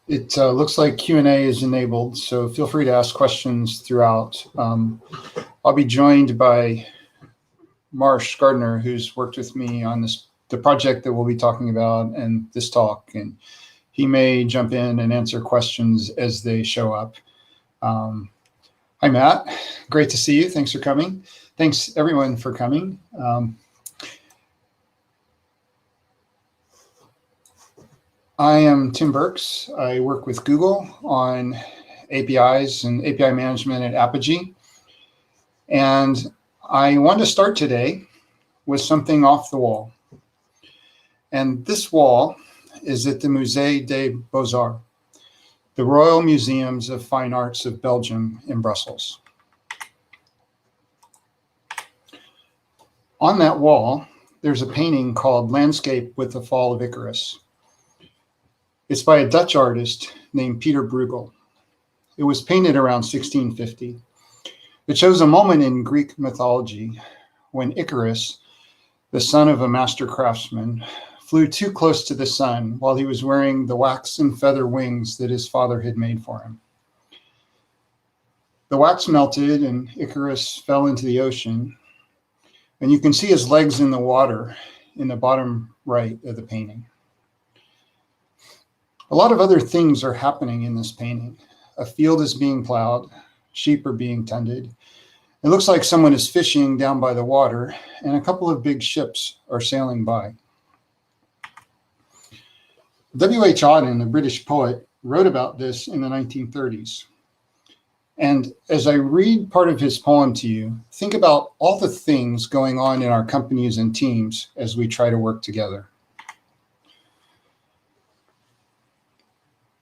It looks like Q&A is enabled, so feel free to ask questions throughout. I'll be joined by Marsh Gardner, who's worked with me on the project that we'll be talking about and this talk, and he may jump in and answer questions as they show up. Hi, Matt. Great to see you. Thanks for coming. Thanks, everyone, for coming. I am Tim Burks. I work with Google on APIs and API management at Apogee. And I want to start today with something off the wall. And this wall is at the Musée des Beaux-Arts, the Royal Museums of Fine Arts of Belgium in Brussels. On that wall, there's a painting called Landscape with the Fall of Icarus. It's by a Dutch artist named Peter Bruegel. It was painted around 1650. It shows a moment in Greek mythology when Icarus, the son of a master craftsman, flew too close to the sun while he was wearing the wax and feather wings that his father had made for him. The wax melted and Icarus fell into the ocean, and you can see his legs in the water in the bottom right of the painting. A lot of other things are happening in this painting. A field is being plowed, sheep are being tended. It looks like someone is fishing down by the water, and a couple of big ships are sailing by. W.H. Auden, a British poet, wrote about this in the 1930s. And as I read part of his poem to you, think about all the things going on in our companies and teams as we try to work together.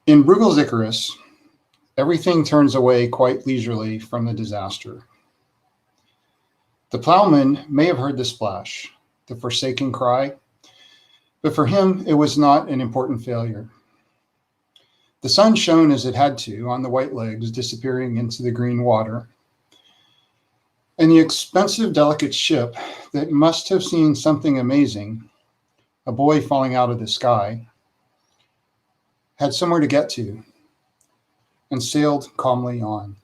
In Bruegel's Icarus, everything turns away quite leisurely from the disaster. The plowman may have heard the splash, the forsaken cry, but for him, it was not an important failure. The sun shone as it had to on the white legs disappearing into the green water, and the expensive, delicate ship that must have seen something amazing, a boy falling out of the sky, had somewhere to get to, and sailed calmly on.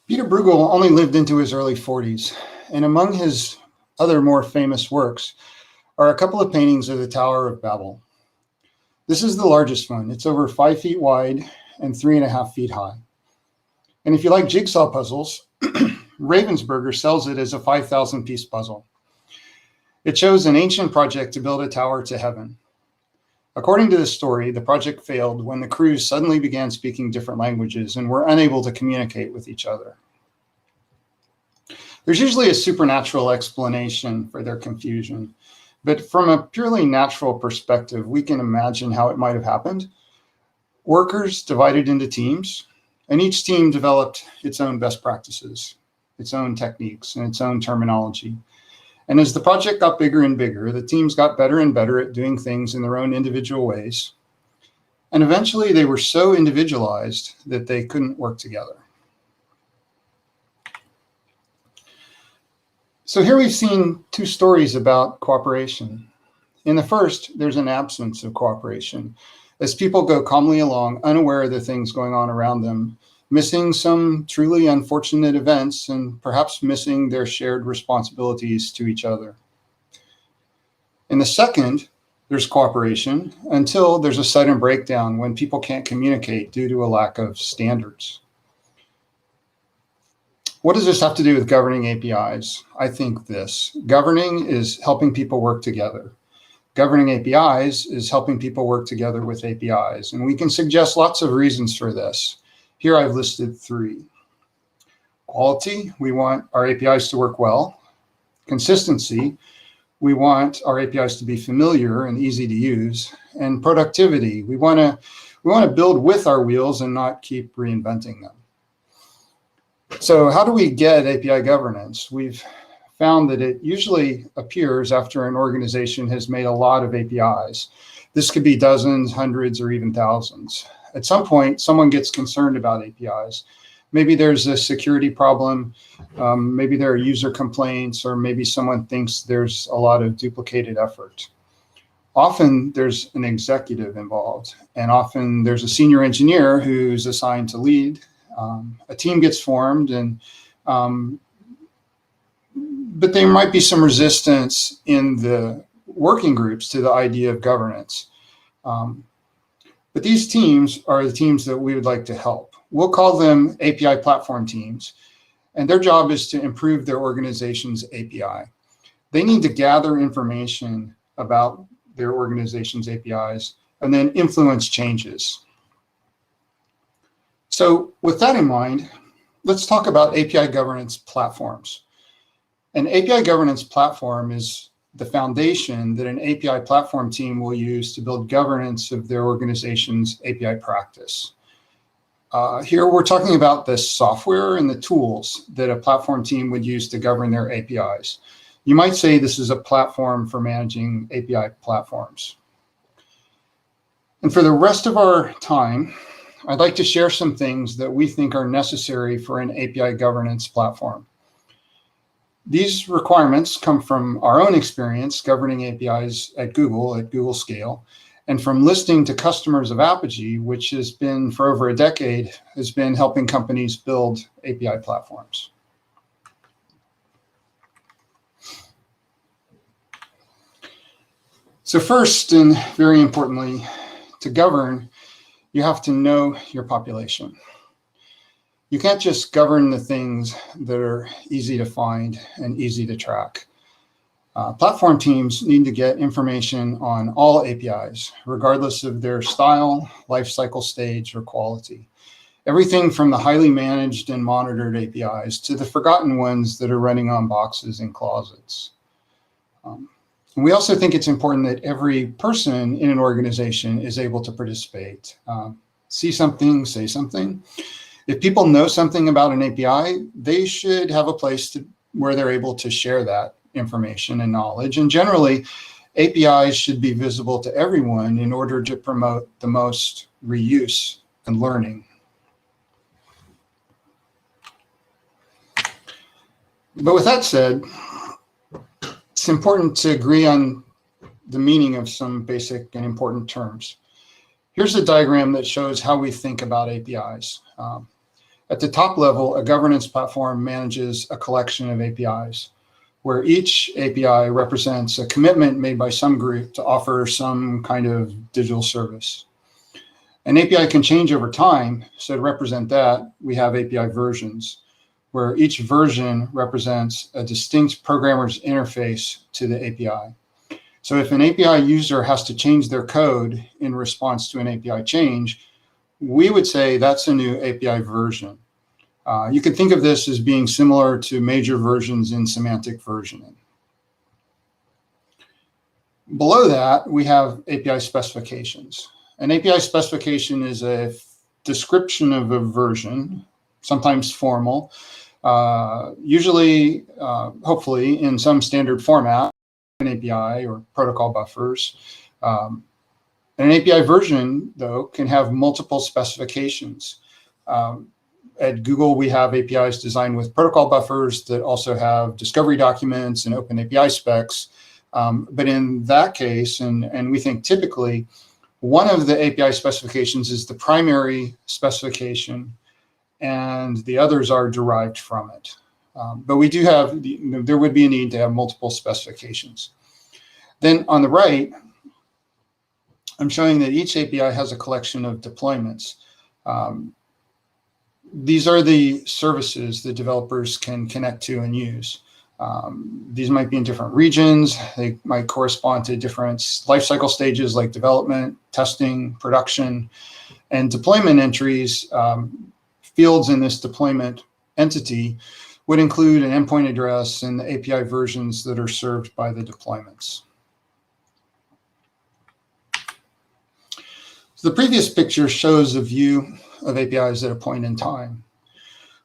Peter Bruegel only lived into his early 40s, and among his other more famous works are a couple of paintings of the Tower of Babel. This is the largest one. It's over 5 feet wide and 3.5 feet high. And if you like jigsaw puzzles, Ravensburger sells it as a 5,000-piece puzzle. It shows an ancient project to build a tower to heaven. According to the story, the project failed when the crews suddenly began speaking different languages and were unable to communicate with each other. There's usually a supernatural explanation for their confusion, but from a purely natural perspective, we can imagine how it might have happened. Workers divided into teams, and each team developed its own best practices, its own techniques, and its own terminology. And as the project got bigger and bigger, the teams got better and better at doing things in their own individual ways. And eventually they were so individualized that they couldn't work together. So here we've seen two stories about cooperation. In the first, there's an absence of cooperation as people go calmly along, unaware of the things going on around them, missing some truly unfortunate events and perhaps missing their shared responsibilities to each other. In the second, there's cooperation until there's a sudden breakdown when people can't communicate due to a lack of standards. What does this have to do with governing APIs? I think this. Governing is helping people work together. Governing APIs is helping people work together with APIs. And we can suggest lots of reasons for this. Here I've listed 3. Quality, we want our APIs to work well. Consistency, we want our APIs to be familiar and easy to use. And productivity, we want to build with our wheels and not keep reinventing them. So how do we get API governance? We've found that it usually appears after an organization has made a lot of APIs. This could be dozens, hundreds, or even thousands. At some point, someone gets concerned about APIs. Maybe there's a security problem, maybe there are user complaints, or maybe someone thinks there's a lot of duplicated effort. Often there's an executive involved, and often there's a senior engineer who's assigned to lead. A team gets formed, and but there might be some resistance in the working groups to the idea of governance. But these teams are the teams that we would like to help. We'll call them API platform teams, and their job is to improve their organization's API. They need to gather information about their organization's APIs and then influence changes. So with that in mind, let's talk about API governance platforms. An API governance platform is the foundation that an API platform team will use to build governance of their organization's API practice. Here we're talking about the software and the tools that a platform team would use to govern their APIs. You might say this is a platform for managing API platforms. And for the rest of our time, I'd like to share some things that we think are necessary for an API governance platform. These requirements come from our own experience governing APIs at Google scale, and from listening to customers of Apogee, which has been for over a decade, has been helping companies build API platforms. So first, and very importantly, to govern, you have to know your population. You can't just govern the things that are easy to find and easy to track. Platform teams need to get information on all APIs, regardless of their style, lifecycle stage, or quality. Everything from the highly managed and monitored APIs to the forgotten ones that are running on boxes and closets. We also think it's important that every person in an organization is able to participate. See something, say something. If people know something about an API, they should have a place where they're able to share that information and knowledge. And generally, APIs should be visible to everyone in order to promote the most reuse and learning. But with that said, it's important to agree on the meaning of some basic and important terms. Here's a diagram that shows how we think about APIs. At the top level, a governance platform manages a collection of APIs, where each API represents a commitment made by some group to offer some kind of digital service. An API can change over time, so to represent that, we have API versions, where each version represents a distinct programmer's interface to the API. So if an API user has to change their code in response to an API change, we would say that's a new API version. You could think of this as being similar to major versions in semantic versioning. Below that, we have API specifications. An API specification is a description of a version, sometimes formal, usually, hopefully, in some standard format, an API or protocol buffers. An API version, though, can have multiple specifications. At Google, we have APIs designed with protocol buffers that also have discovery documents and open API specs. But in that case, and we think typically, one of the API specifications is the primary specification, and the others are derived from it. But we do have, there would be a need to have multiple specifications. Then on the right, I'm showing that each API has a collection of deployments. These are the services that developers can connect to and use. These might be in different regions. They might correspond to different lifecycle stages like development, testing, production, and deployment entries. Fields in this deployment entity would include an endpoint address and the API versions that are served by the deployments. So the previous picture shows a view of APIs at a point in time.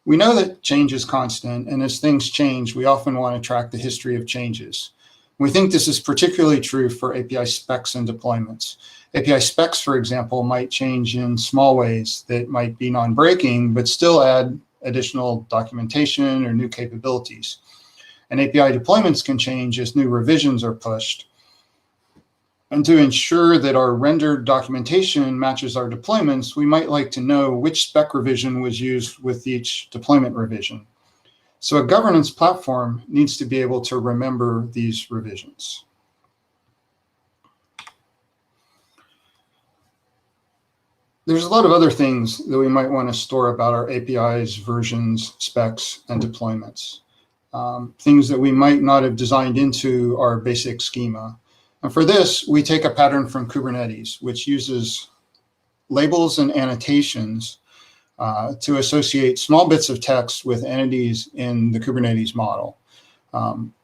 We know that change is constant, and as things change, we often want to track the history of changes. We think this is particularly true for API specs and deployments. API specs, for example, might change in small ways that might be non-breaking, but still add additional documentation or new capabilities. And API deployments can change as new revisions are pushed. And to ensure that our rendered documentation matches our deployments, we might like to know which spec revision was used with each deployment revision. So a governance platform needs to be able to remember these revisions. There's a lot of other things that we might want to store about our APIs, versions, specs, and deployments. Things that we might not have designed into our basic schema. And for this, we take a pattern from Kubernetes, which uses labels and annotations to associate small bits of text with entities in the Kubernetes model.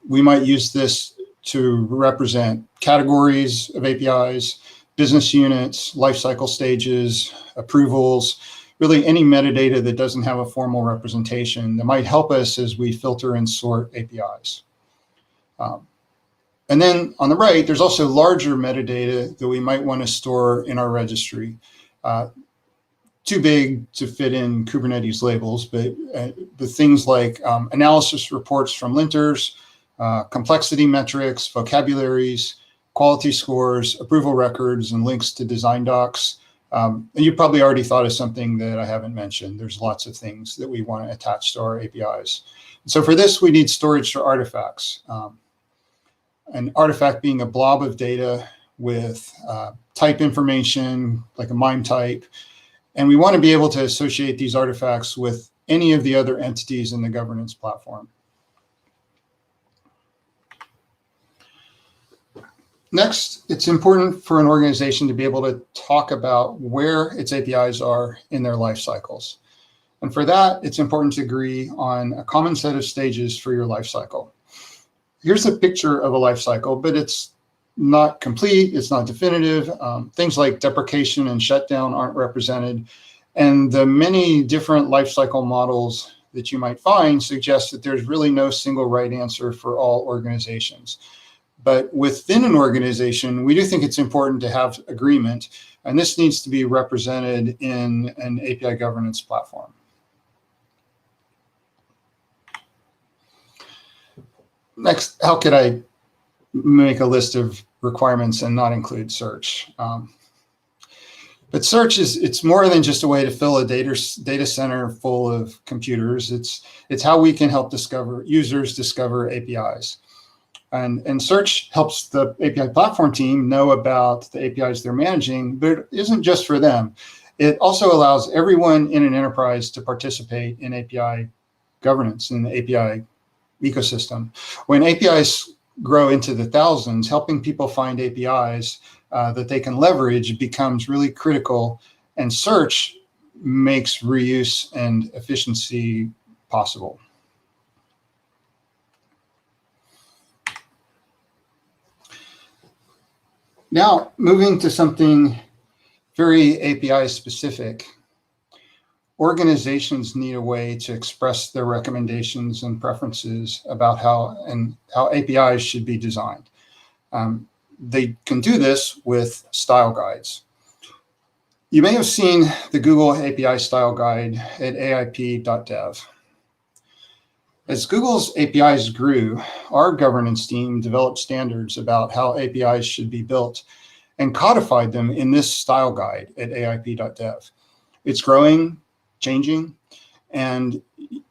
We might use this to represent categories of APIs, business units, lifecycle stages, approvals, really any metadata that doesn't have a formal representation that might help us as we filter and sort APIs. And then on the right, there's also larger metadata that we might want to store in our registry. Too big to fit in Kubernetes labels, but the things like analysis reports from linters, complexity metrics, vocabularies, quality scores, approval records, and links to design docs. And you probably already thought of something that I haven't mentioned. There's lots of things that we want to attach to our APIs. So for this, we need storage for artifacts. An artifact being a blob of data with type information, like a MIME type. And we want to be able to associate these artifacts with any of the other entities in the governance platform. Next, it's important for an organization to be able to talk about where its APIs are in their life cycles. And for that, it's important to agree on a common set of stages for your life cycle. Here's a picture of a life cycle, but it's not complete, it's not definitive. Things like deprecation and shutdown aren't represented. And the many different life cycle models that you might find suggest that there's really no single right answer for all organizations. But within an organization, we do think it's important to have agreement, and this needs to be represented in an API governance platform. Next, how could I make a list of requirements and not include search? But search it's more than just a way to fill a data center full of computers. It's how we can help users discover APIs. And search helps the API platform team know about the APIs they're managing, but it isn't just for them. It also allows everyone in an enterprise to participate in API governance, in the API ecosystem. When APIs grow into the thousands, helping people find APIs that they can leverage becomes really critical, and search makes reuse and efficiency possible. Now, moving to something very API specific. Organizations need a way to express their recommendations and preferences about how APIs should be designed. They can do this with style guides. You may have seen the Google API style guide at aip.dev. As Google's APIs grew, our governance team developed standards about how APIs should be built and codified them in this style guide at aip.dev. It's growing, changing, and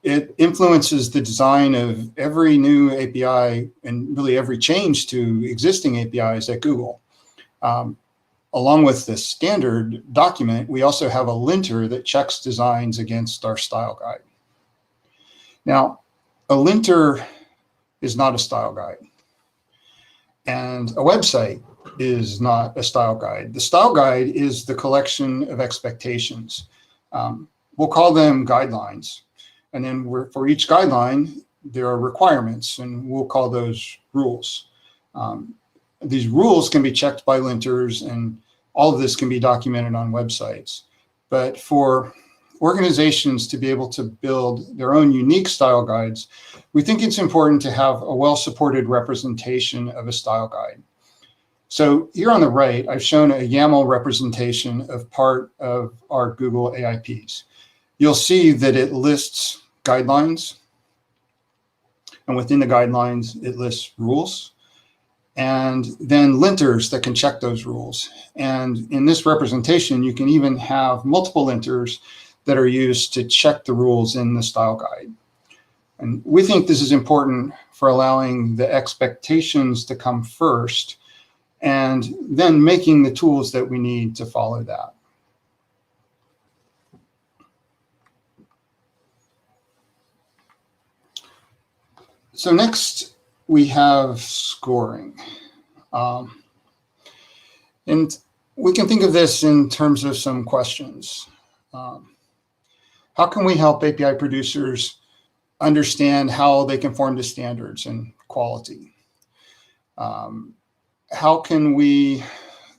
it influences the design of every new API and really every change to existing APIs at Google. Along with this standard document, we also have a linter that checks designs against our style guide. Now, a linter is not a style guide, and a website is not a style guide. The style guide is the collection of expectations. We'll call them guidelines. And then for each guideline, there are requirements, and we'll call those rules. These rules can be checked by linters, and all of this can be documented on websites. But for organizations to be able to build their own unique style guides, we think it's important to have a well-supported representation of a style guide. So here on the right, I've shown a YAML representation of part of our Google AIPs. You'll see that it lists guidelines, and within the guidelines, it lists rules. and then linters that can check those rules. And in this representation, you can even have multiple linters that are used to check the rules in the style guide. And we think this is important for allowing the expectations to come first and then making the tools that we need to follow that. So next, we have scoring. And we can think of this in terms of some questions. How can we help API producers understand how they conform to standards and quality? How can we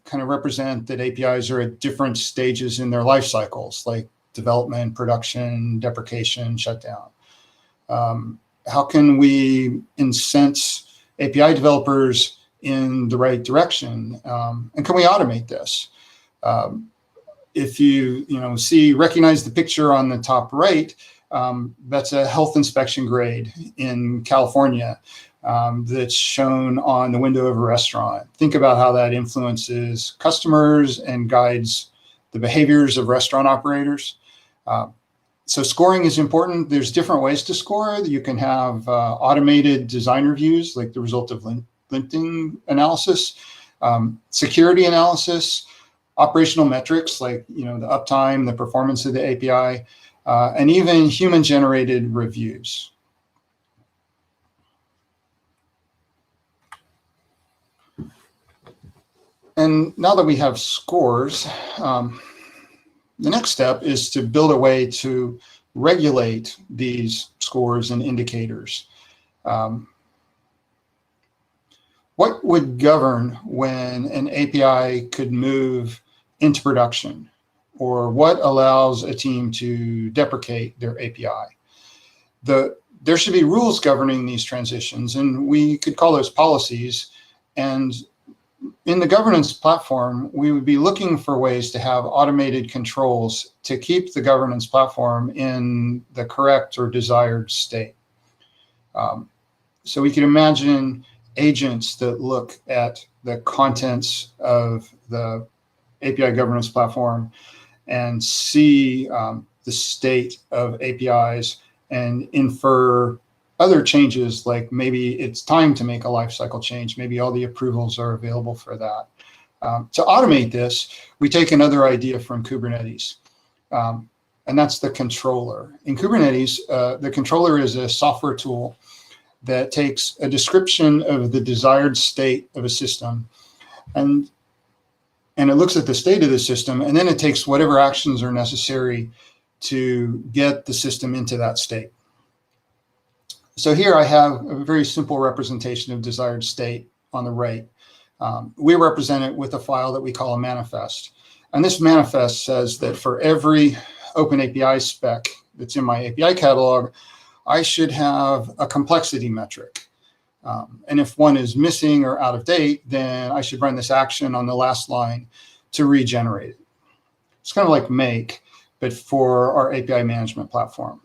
kind of represent that APIs are at different stages in their life cycles, like development, production, deprecation, shutdown? How can we incent API developers in the right direction? And can we automate this? If you recognize the picture on the top right, that's a health inspection grade in California that's shown on the window of a restaurant. Think about how that influences customers and guides the behaviors of restaurant operators. So scoring is important. There's different ways to score. You can have automated design reviews, like the result of linting analysis, security analysis, operational metrics, like the uptime, the performance of the API, and even human-generated reviews. And now that we have scores, the next step is to build a way to regulate these scores and indicators. What would govern when an API could move into production? Or what allows a team to deprecate their API? There should be rules governing these transitions, and we could call those policies. And in the governance platform, we would be looking for ways to have automated controls to keep the governance platform in the correct or desired state. So we can imagine agents that look at the contents of the API governance platform and see the state of APIs and infer other changes, like maybe it's time to make a lifecycle change. Maybe all the approvals are available for that. To automate this, we take another idea from Kubernetes, and that's the controller. In Kubernetes, the controller is a software tool that takes a description of the desired state of a system, and it looks at the state of the system, and then it takes whatever actions are necessary to get the system into that state. So here I have a very simple representation of desired state on the right. We represent it with a file that we call a manifest. And this manifest says that for every OpenAPI spec that's in my API catalog, I should have a complexity metric. And if one is missing or out of date, then I should run this action on the last line to regenerate it. It's kind of like make, but for our API management platform.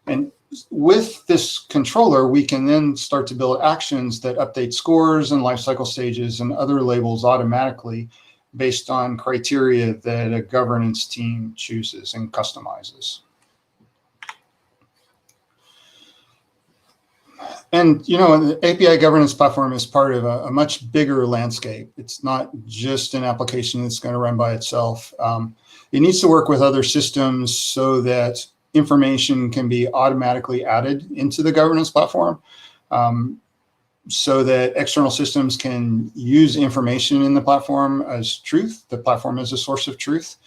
And with this controller, we can then start to build actions that update scores and lifecycle stages and other labels automatically based on criteria that a governance team chooses and customizes. And the API governance platform is part of a much bigger landscape. It's not just an application that's going to run by itself. It needs to work with other systems so that information can be automatically added into the governance platform, so that external systems can use information in the platform as truth, the platform as a source of truth,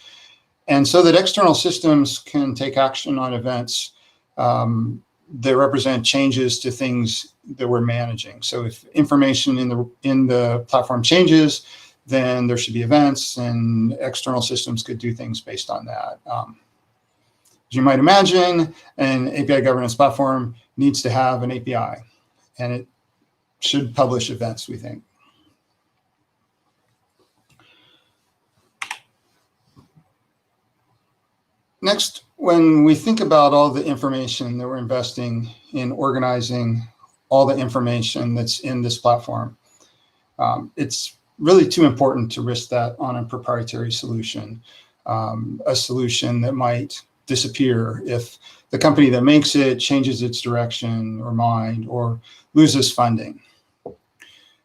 and so that external systems can take action on events that represent changes to things that we're managing. So if information in the platform changes, then there should be events, and external systems could do things based on that. As you might imagine, an API governance platform needs to have an API, and it should publish events, we think. Next, when we think about all the information that we're investing in organizing all the information that's in this platform, It's really too important to risk that on a proprietary solution, a solution that might disappear if the company that makes it changes its direction or mind or loses funding.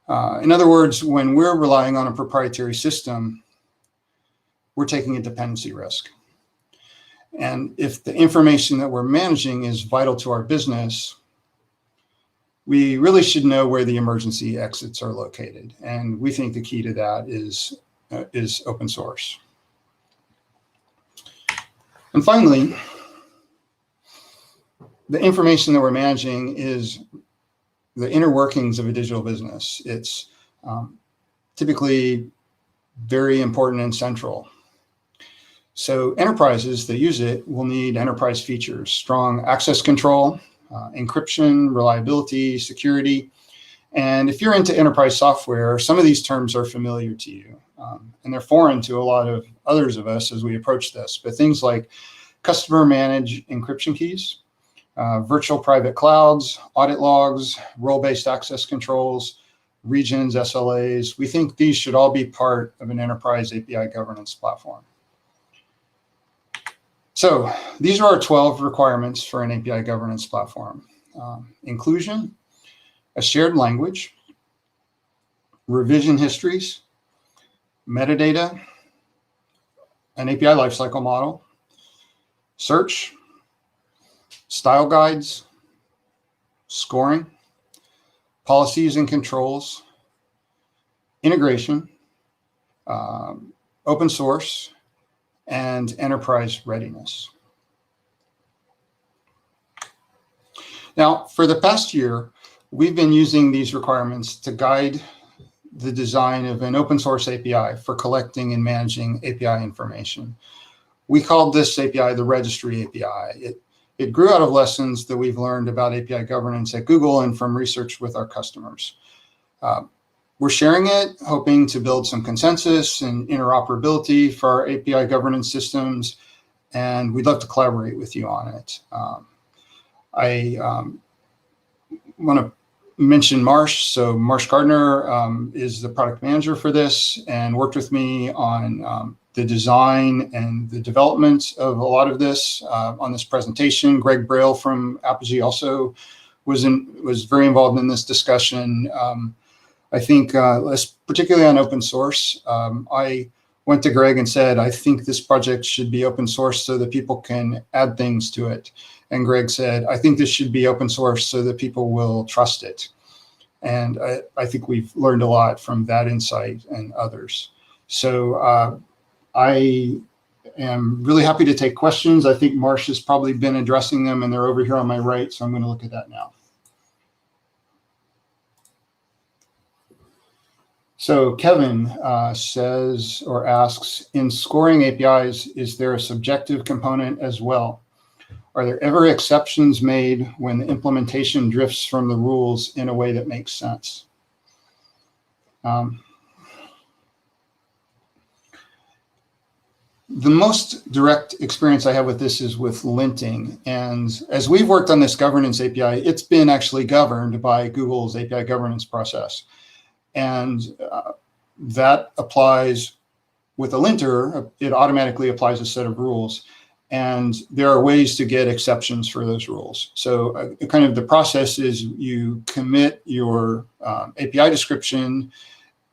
In other words, when we're relying on a proprietary system, we're taking a dependency risk. And if the information that we're managing is vital to our business, we really should know where the emergency exits are located. And we think the key to that is open source. And finally, the information that we're managing is the inner workings of a digital business. It's typically very important and central. So enterprises that use it will need enterprise features, strong access control, encryption, reliability, security. And if you're into enterprise software, some of these terms are familiar to you. And they're foreign to a lot of others of us as we approach this. But things like customer managed encryption keys, virtual private clouds, audit logs, role-based access controls, regions, SLAs, we think these should all be part of an enterprise API governance platform. So these are our 12 requirements for an API governance platform. Inclusion, a shared language, revision histories, metadata, an API lifecycle model, search, style guides, scoring, policies and controls, integration, open source, and enterprise readiness. Now, for the past year, we've been using these requirements to guide the design of an open source API for collecting and managing API information. We called this API the Registry API. It grew out of lessons that we've learned about API governance at Google and from research with our customers. We're sharing it, hoping to build some consensus and interoperability for our API governance systems, and we'd love to collaborate with you on it. I want to mention Marsh. So Marsh Gardner is the product manager for this and worked with me on the design and the development of a lot of this on this presentation. Greg Braille from Apogee also was very involved in this discussion. I think, particularly on open source, I went to Greg and said, I think this project should be open source so that people can add things to it. And Greg said, I think this should be open source so that people will trust it. And I think we've learned a lot from that insight and others. So I am really happy to take questions. I think Marsh has probably been addressing them, and they're over here on my right, so I'm going to look at that now. So Kevin says or asks, in scoring APIs, is there a subjective component as well? Are there ever exceptions made when the implementation drifts from the rules in a way that makes sense? The most direct experience I have with this is with linting. And as we've worked on this governance API, it's been actually governed by Google's API governance process. And that applies with a linter, it automatically applies a set of rules. And there are ways to get exceptions for those rules. So kind of the process is you commit your API description,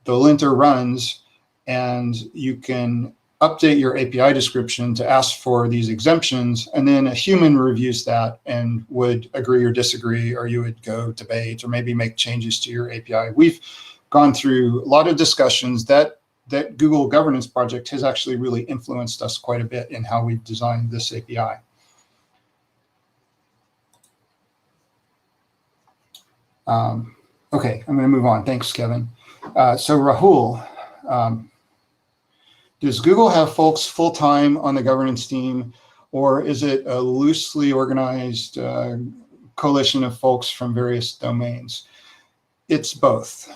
the linter runs, and you can update your API description to ask for these exemptions, and then a human reviews that and would agree or disagree, or you would go debate or maybe make changes to your API. We've gone through a lot of discussions that Google Governance Project has actually really influenced us quite a bit in how we've designed this API. Okay, I'm going to move on. Thanks, Kevin. So Rahul, does Google have folks full-time on the governance team, or is it a loosely organized coalition of folks from various domains? It's both.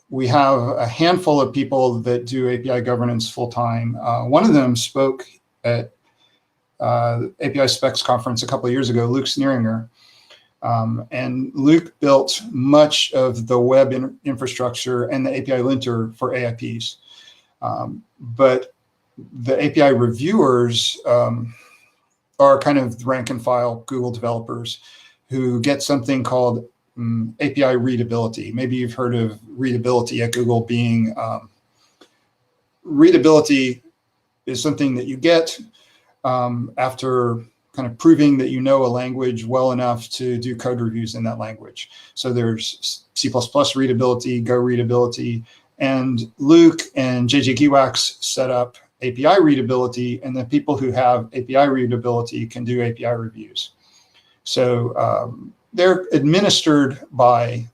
We have a handful of people that do API governance full-time. One of them spoke at API Specs conference a couple of years ago, Luke Sneeringer. And Luke built much of the web infrastructure and the API linter for AIPs. But the API reviewers are kind of rank and file Google developers who get something called API readability. Maybe you've heard of readability at Google being, readability is something that you get after kind of proving that you know a language well enough to do code reviews in that language. So there's C++ readability, Go readability, and Luke and JJ Giwax set up API readability, and the people who have API readability can do API reviews. So they're administered by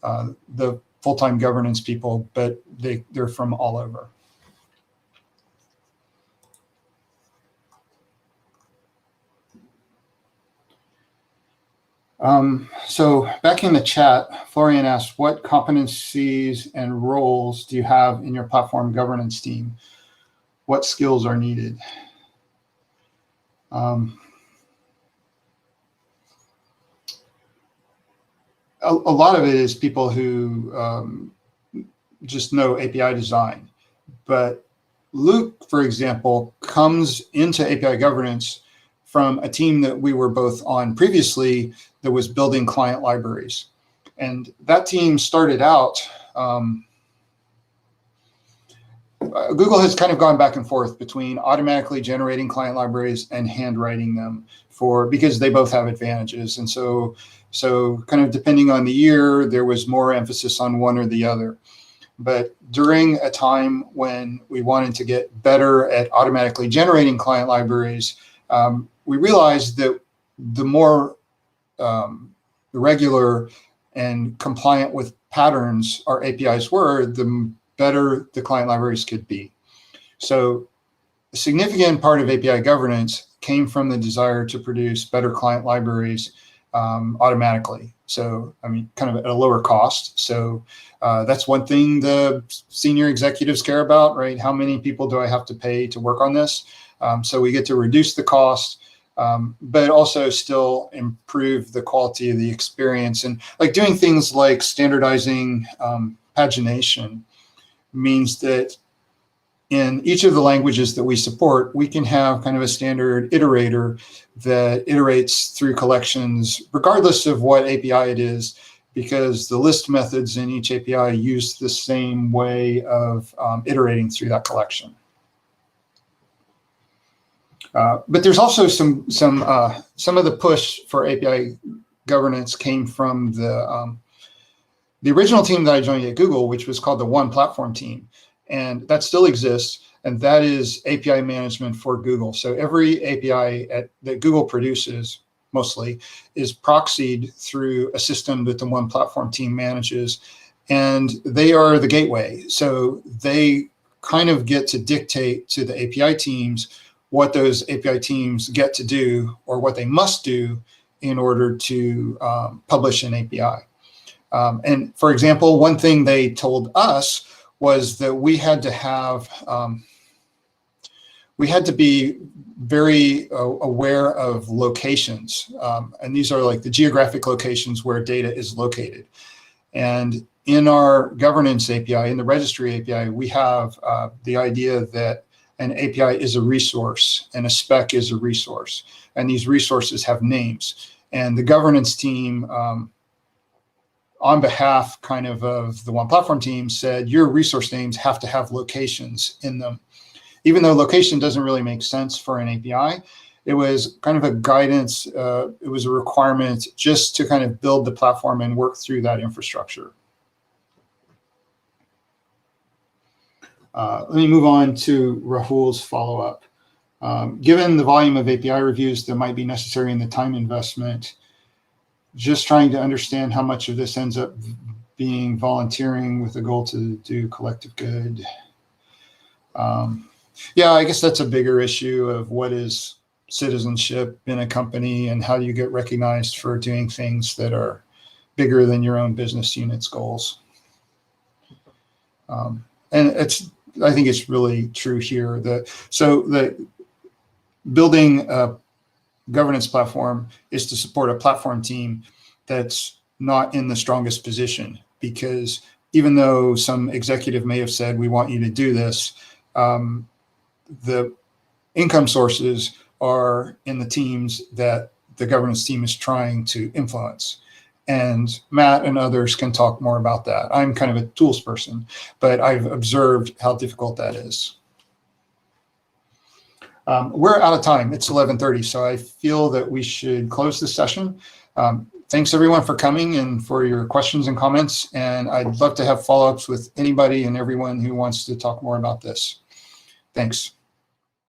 the full-time governance people, but they're from all over. So back in the chat, Florian asked, what competencies and roles do you have in your platform governance team? What skills are needed? A lot of it is people who just know API design. But Luke, for example, comes into API governance from a team that we were both on previously that was building client libraries. And that team started out, Google has kind of gone back and forth between automatically generating client libraries and handwriting them because they both have advantages. And so kind of depending on the year, there was more emphasis on one or the other. But during a time when we wanted to get better at automatically generating client libraries, we realized that the more regular and compliant with patterns our APIs were, the better the client libraries could be. So a significant part of API governance came from the desire to produce better client libraries automatically. So, I mean, kind of at a lower cost. So that's one thing the senior executives care about, right? How many people do I have to pay to work on this? So we get to reduce the cost, but also still improve the quality of the experience. And like doing things like standardizing pagination means that in each of the languages that we support, we can have kind of a standard iterator that iterates through collections, regardless of what API it is, because the list methods in each API use the same way of iterating through that collection. But there's also some of the push for API governance came from the original team that I joined at Google, which was called the One Platform team, and that still exists. And that is API management for Google. So every API that Google produces mostly is proxied through a system that the One Platform team manages, and they are the gateway. So they kind of get to dictate to the API teams what those API teams get to do or what they must do in order to publish an API. And for example, one thing they told us was that we had to be very aware of locations. And these are like the geographic locations where data is located. And in our governance API, in the registry API, we have the idea that an API is a resource and a spec is a resource. And these resources have names. And the governance team, on behalf kind of the One Platform team, said your resource names have to have locations in them. Even though location doesn't really make sense for an API, it was kind of a guidance, it was a requirement just to kind of build the platform and work through that infrastructure. Let me move on to Rahul's follow-up. Given the volume of API reviews that might be necessary in the time investment, just trying to understand how much of this ends up being volunteering with the goal to do collective good. Yeah, I guess that's a bigger issue of what is citizenship in a company and how do you get recognized for doing things that are bigger than your own business unit's goals. And I think it's really true here. So the building a governance platform is to support a platform team that's not in the strongest position, because even though some executive may have said, we want you to do this, the income sources are in the teams that the governance team is trying to influence. And Matt and others can talk more about that. I'm kind of a tools person, but I've observed how difficult that is. We're out of time. It's 11:30, so I feel that we should close the session. Thanks everyone for coming and for your questions and comments. And I'd love to have follow-ups with anybody and everyone who wants to talk more about this. Thanks.